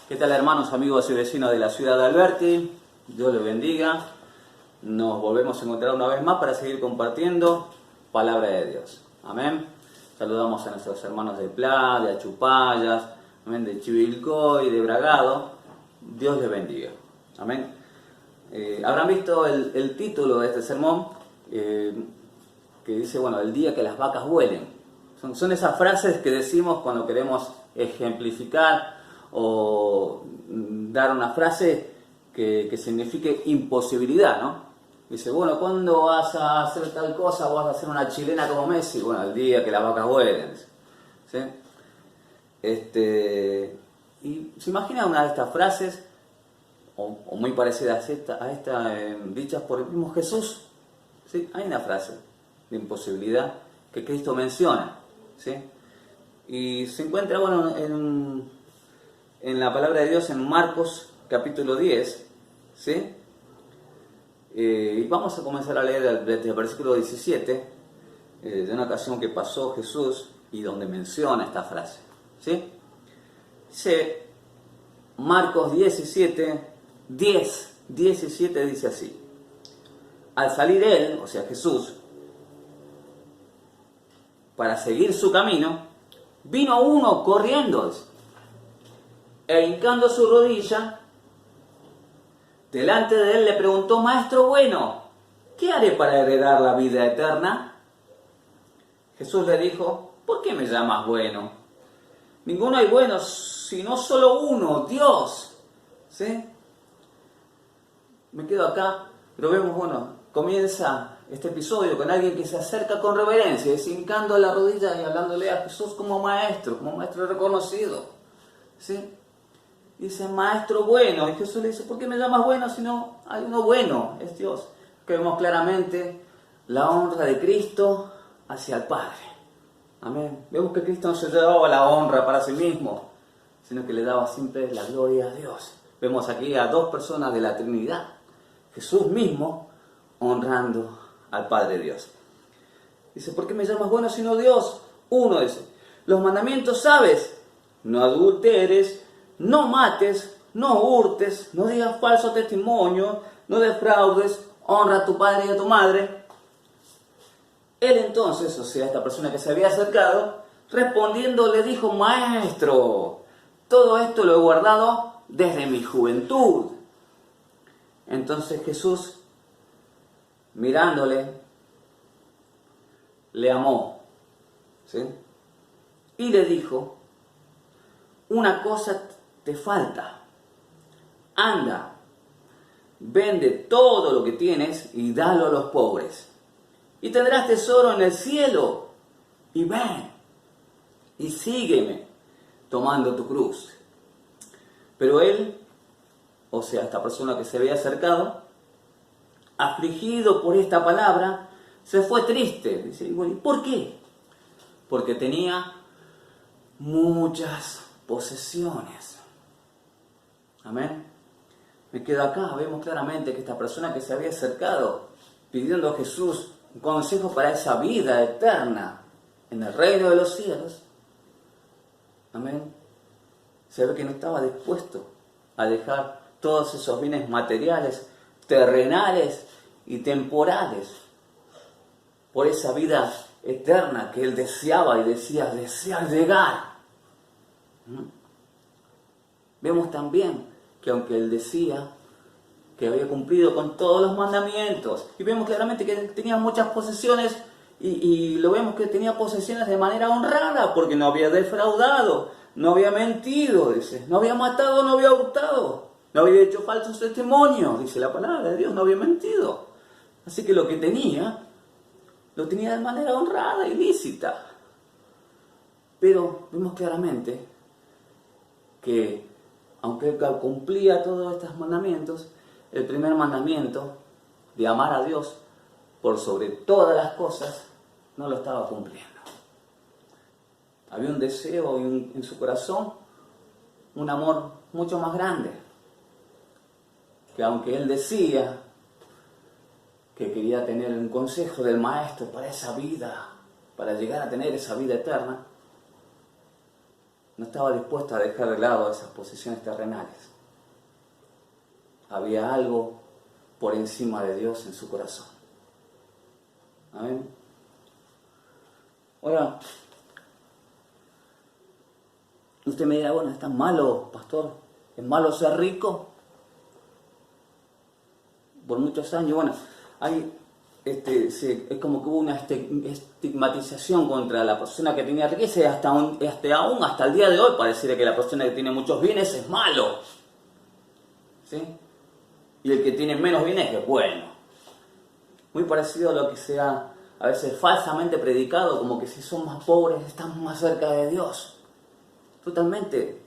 ¿Qué tal, hermanos, amigos y vecinos de la ciudad de Alberti? Dios les bendiga. Nos volvemos a encontrar una vez más para seguir compartiendo palabra de Dios. Amén. Saludamos a nuestros hermanos de Pla, de Achupayas, amén, de Chivilcoy, de Bragado. Dios les bendiga. Amén. Habrán visto el título de este sermón que dice, bueno, el día que las vacas huelen. Son esas frases que decimos cuando queremos ejemplificar o dar una frase que signifique imposibilidad, ¿no? Dice, bueno, ¿cuándo vas a hacer tal cosa? ¿O vas a hacer una chilena como Messi? Bueno, el día que las vacas huelen. ¿Sí? Y se imagina una de estas frases, o muy parecida a esta dichas por el mismo Jesús. ¿Sí? Hay una frase de imposibilidad que Cristo menciona. ¿Sí? Y se encuentra, bueno, en la palabra de Dios en Marcos capítulo 10, ¿sí? Y vamos a comenzar a leer desde el versículo 17, de una ocasión que pasó Jesús y donde menciona esta frase, ¿sí? Dice Marcos 17, 17 dice así: al salir él, o sea Jesús, para seguir su camino, vino uno corriendo e hincando su rodilla delante de él le preguntó: Maestro bueno, ¿qué haré para heredar la vida eterna? Jesús le dijo: ¿por qué me llamas bueno? Ninguno hay bueno, sino solo uno, Dios. ¿Sí? Me quedo acá, pero vemos, bueno, comienza este episodio con alguien que se acerca con reverencia, hincando la rodilla y hablándole a Jesús como maestro reconocido. ¿Sí? Dice, maestro bueno, y Jesús le dice, ¿por qué me llamas bueno si no hay uno bueno? Es Dios. Que vemos claramente la honra de Cristo hacia el Padre. Amén. Vemos que Cristo no se llevaba la honra para sí mismo, sino que le daba siempre la gloria a Dios. Vemos aquí a dos personas de la Trinidad. Jesús mismo honrando al Padre Dios. Dice, ¿por qué me llamas bueno si no Dios? Uno dice, los mandamientos sabes, no adulteres, no mates, no hurtes, no digas falso testimonio, no defraudes, honra a tu padre y a tu madre. Él entonces, o sea, esta persona que se había acercado, respondiendo le dijo, maestro, todo esto lo he guardado desde mi juventud. Entonces Jesús, mirándole, le amó, ¿sí? Y le dijo, una cosa te falta. Anda, vende todo lo que tienes y dalo a los pobres. Y tendrás tesoro en el cielo. Y ven, y sígueme, tomando tu cruz. Pero él, o sea, esta persona que se había acercado, afligido por esta palabra, se fue triste. Dice, ¿y por qué? Porque tenía muchas posesiones. Amén. Me quedo acá, vemos claramente que esta persona que se había acercado pidiendo a Jesús un consejo para esa vida eterna en el reino de los cielos, amén, se ve que no estaba dispuesto a dejar todos esos bienes materiales, terrenales y temporales por esa vida eterna que él deseaba y decía desear llegar. Vemos también que aunque él decía que había cumplido con todos los mandamientos, y vemos claramente que tenía muchas posesiones, y lo vemos que tenía posesiones de manera honrada, porque no había defraudado, no había mentido, dice, no había matado, no había hurtado, no había hecho falsos testimonios, dice la palabra de Dios, no había mentido. Así que lo que tenía, lo tenía de manera honrada y lícita. Pero vemos claramente que aunque él cumplía todos estos mandamientos, el primer mandamiento de amar a Dios por sobre todas las cosas no lo estaba cumpliendo. Había un deseo en su corazón, un amor mucho más grande, que aunque él decía que quería tener un consejo del Maestro para esa vida, para llegar a tener esa vida eterna, no estaba dispuesto a dejar de lado esas posesiones terrenales. Había algo por encima de Dios en su corazón. Amén. Ahora, usted me dirá, bueno, ¿es tan malo, pastor? ¿Es malo ser rico? Por muchos años, bueno, hay, es como que hubo una estigmatización contra la persona que tenía riqueza y hasta el día de hoy pareciera que la persona que tiene muchos bienes es malo. ¿Sí? Y el que tiene menos bienes es bueno. Muy parecido a lo que se ha a veces falsamente predicado, como que si son más pobres están más cerca de Dios. Totalmente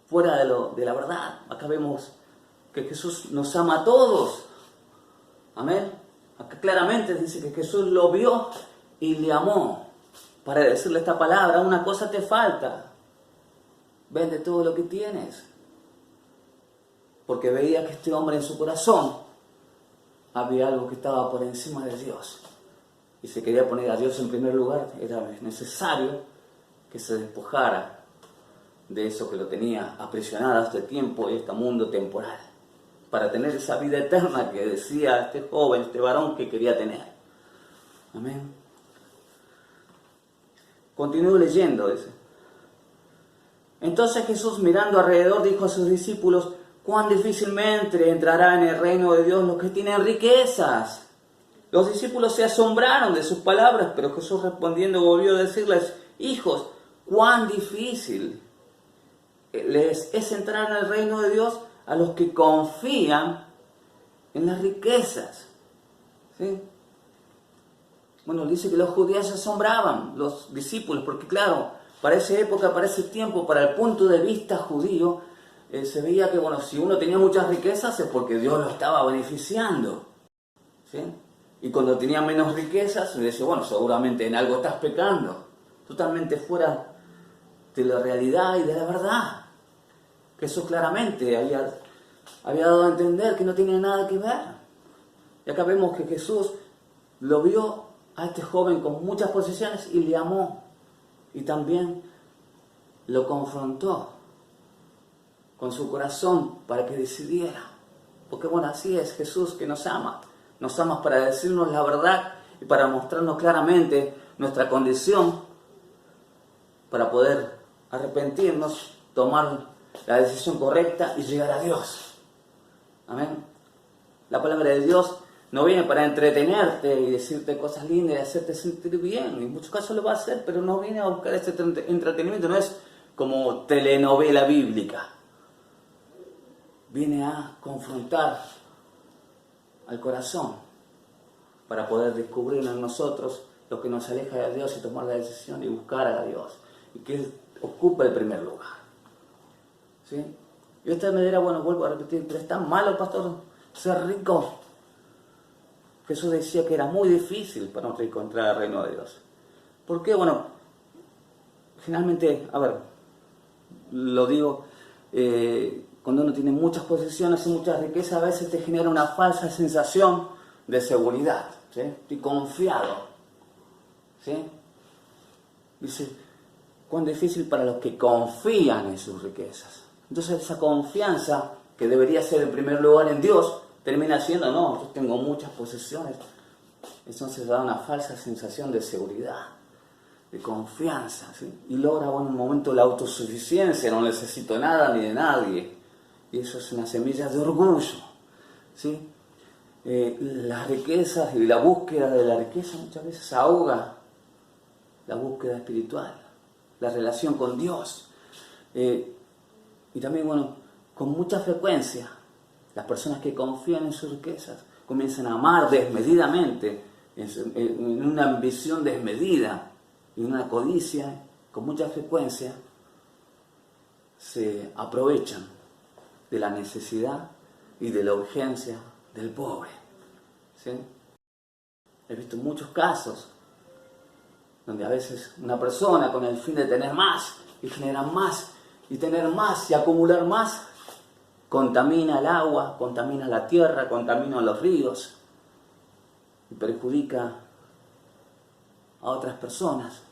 fuera de la verdad. Acá vemos que Jesús nos ama a todos. Amén. Acá claramente dice que Jesús lo vio y le amó. Para decirle esta palabra, una cosa te falta. Vende todo lo que tienes. Porque veía que este hombre en su corazón había algo que estaba por encima de Dios. Y se quería poner a Dios en primer lugar. Era necesario que se despojara de eso que lo tenía aprisionado a este tiempo y este mundo temporal, para tener esa vida eterna que decía este joven, este varón que quería tener. Amén. Continúo leyendo, dice. Entonces Jesús, mirando alrededor, dijo a sus discípulos: cuán difícilmente entrará en el reino de Dios los que tienen riquezas. Los discípulos se asombraron de sus palabras, pero Jesús respondiendo volvió a decirles: hijos, cuán difícil les es entrar en el reino de Dios a los que confían en las riquezas. ¿Sí? Bueno, dice que los judíos se asombraban, los discípulos, porque claro, para esa época, para ese tiempo, para el punto de vista judío, se veía que, bueno, si uno tenía muchas riquezas es porque Dios lo estaba beneficiando. ¿Sí? Y cuando tenía menos riquezas, se decía, bueno, seguramente en algo estás pecando. Totalmente fuera de la realidad y de la verdad. Jesús claramente había dado a entender que no tiene nada que ver. Y acá vemos que Jesús lo vio a este joven con muchas posesiones y le amó. Y también lo confrontó con su corazón para que decidiera. Porque bueno, así es Jesús, que nos ama. Nos ama para decirnos la verdad y para mostrarnos claramente nuestra condición, para poder arrepentirnos, tomar la decisión correcta y llegar a Dios. Amén. La palabra de Dios no viene para entretenerte y decirte cosas lindas y hacerte sentir bien. En muchos casos lo va a hacer, pero no viene a buscar ese entretenimiento. No es como telenovela bíblica. Viene a confrontar al corazón para poder descubrir en nosotros lo que nos aleja de Dios y tomar la decisión y buscar a Dios. Y que Él ocupe el primer lugar. ¿Sí? Y usted me dirá, bueno, vuelvo a repetir, pero es tan malo, pastor, ser rico. Jesús decía que era muy difícil para un rico entrar al reino de Dios. ¿Por qué? Bueno, generalmente, a ver, lo digo, cuando uno tiene muchas posesiones y muchas riquezas, a veces te genera una falsa sensación de seguridad. ¿Sí? Estoy confiado. ¿Sí? Dice, cuán difícil para los que confían en sus riquezas. Entonces esa confianza, que debería ser en primer lugar en Dios, termina siendo, no, yo tengo muchas posesiones. Entonces da una falsa sensación de seguridad, de confianza, ¿sí? Y logra en un momento la autosuficiencia, no necesito nada ni de nadie. Y eso es una semilla de orgullo, ¿sí? Las riquezas y la búsqueda de la riqueza muchas veces ahoga la búsqueda espiritual, la relación con Dios. Y también, bueno, con mucha frecuencia, las personas que confían en sus riquezas comienzan a amar desmedidamente, en una ambición desmedida y una codicia, con mucha frecuencia, se aprovechan de la necesidad y de la urgencia del pobre. ¿Sí? He visto muchos casos donde a veces una persona, con el fin de tener más y generar más y tener más y acumular más, contamina el agua, contamina la tierra, contamina los ríos y perjudica a otras personas.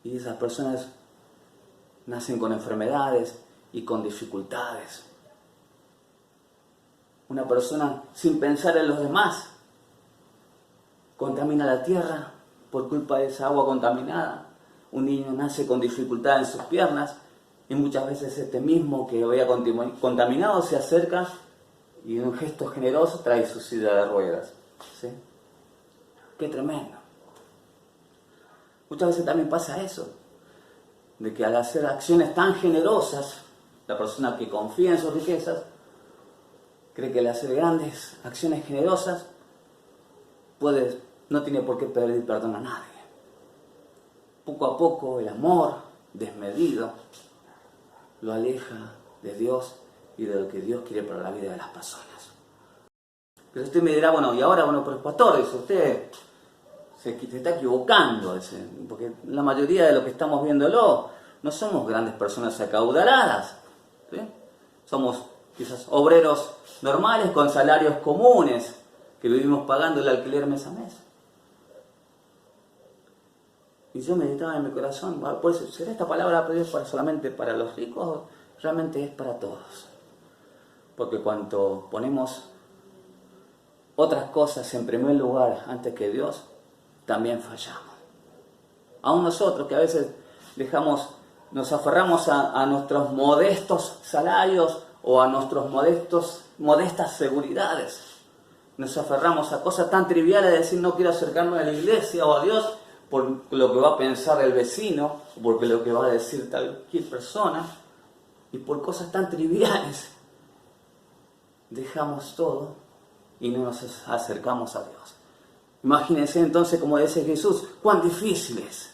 Y esas personas nacen con enfermedades y con dificultades. Una persona sin pensar en los demás contamina la tierra por culpa de esa agua contaminada. Un niño nace con dificultad en sus piernas y muchas veces este mismo que había contaminado se acerca y en un gesto generoso trae su silla de ruedas. ¿Sí? ¡Qué tremendo! Muchas veces también pasa eso, de que al hacer acciones tan generosas, la persona que confía en sus riquezas cree que al hacer grandes acciones generosas no tiene por qué pedir perdón a nadie. Poco a poco el amor desmedido lo aleja de Dios y de lo que Dios quiere para la vida de las personas. Pero usted me dirá, bueno, y ahora, pero el pastor, dice, usted se está equivocando, dice, porque la mayoría de lo que estamos viéndolo no somos grandes personas acaudaladas, ¿sí? Somos quizás obreros normales con salarios comunes que vivimos pagando el alquiler mes a mes. Y yo meditaba en mi corazón, pues, ¿será esta palabra solamente para los ricos? Realmente es para todos. Porque cuando ponemos otras cosas en primer lugar antes que Dios, también fallamos. Aún nosotros que a veces nos aferramos a nuestros modestos salarios o a nuestras modestas seguridades. Nos aferramos a cosas tan triviales de decir no quiero acercarme a la iglesia o a Dios por lo que va a pensar el vecino, o por lo que va a decir cualquier persona, y por cosas tan triviales dejamos todo y no nos acercamos a Dios. Imagínense entonces, como dice Jesús, cuán difícil es.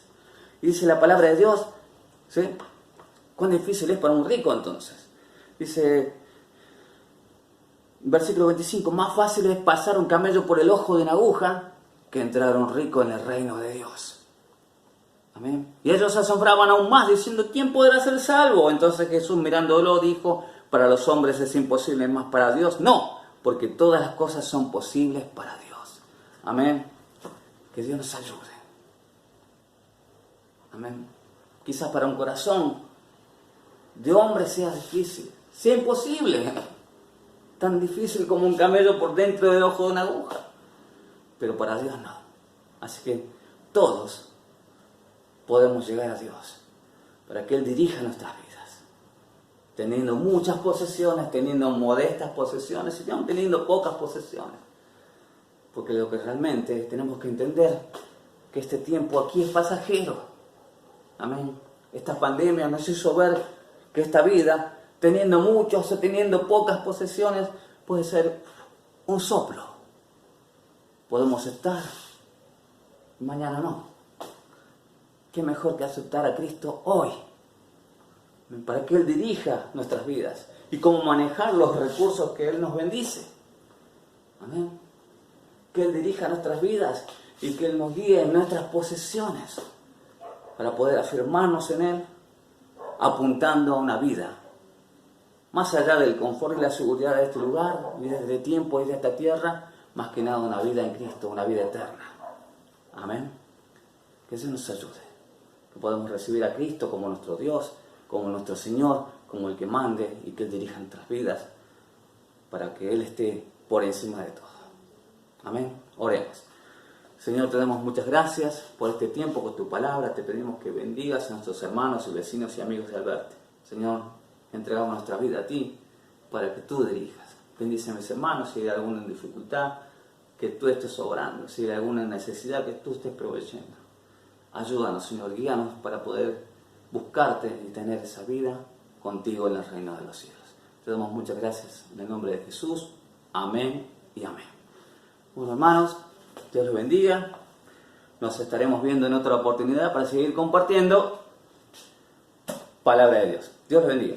Y dice la palabra de Dios, ¿sí? Cuán difícil es para un rico entonces. Dice, versículo 25, más fácil es pasar un camello por el ojo de una aguja que entrar un rico en el reino de Dios. Amén. Y ellos se asombraban aún más, diciendo, ¿quién podrá ser salvo? Entonces Jesús, mirándolo, dijo, para los hombres es imposible, más para Dios no, porque todas las cosas son posibles para Dios. Amén. Que Dios nos ayude. Amén. Quizás para un corazón de hombre sea difícil, sea imposible, tan difícil como un camello por dentro del ojo de una aguja, pero para Dios no. Así que todos podemos llegar a Dios para que Él dirija nuestras vidas, teniendo muchas posesiones, teniendo modestas posesiones y aún teniendo pocas posesiones, porque lo que realmente tenemos que entender que este tiempo aquí es pasajero. Amén. Esta pandemia nos hizo ver que esta vida, teniendo muchos o teniendo pocas posesiones, puede ser un soplo. Podemos estar, mañana no. Qué mejor que aceptar a Cristo hoy, para que Él dirija nuestras vidas y cómo manejar los recursos que Él nos bendice. Amén. Que Él dirija nuestras vidas y que Él nos guíe en nuestras posesiones para poder afirmarnos en Él, apuntando a una vida más allá del confort y la seguridad de este lugar y de este tiempo y de esta tierra, más que nada una vida en Cristo, una vida eterna. Amén. Que Dios nos ayude, que podamos recibir a Cristo como nuestro Dios, como nuestro Señor, como el que mande y que Él dirija nuestras vidas para que Él esté por encima de todo. Amén. Oremos. Señor, te damos muchas gracias por este tiempo, por tu palabra. Te pedimos que bendigas a nuestros hermanos y vecinos y amigos de Alberti. Señor, entregamos nuestra vida a ti para que tú dirijas. Bendice a mis hermanos si hay alguna dificultad, que tú estés obrando. Si hay alguna necesidad, que tú estés proveyendo. Ayúdanos, Señor, guíanos para poder buscarte y tener esa vida contigo en el reino de los cielos. Te damos muchas gracias en el nombre de Jesús. Amén y amén. Bueno, hermanos, Dios los bendiga. Nos estaremos viendo en otra oportunidad para seguir compartiendo palabra de Dios. Dios los bendiga.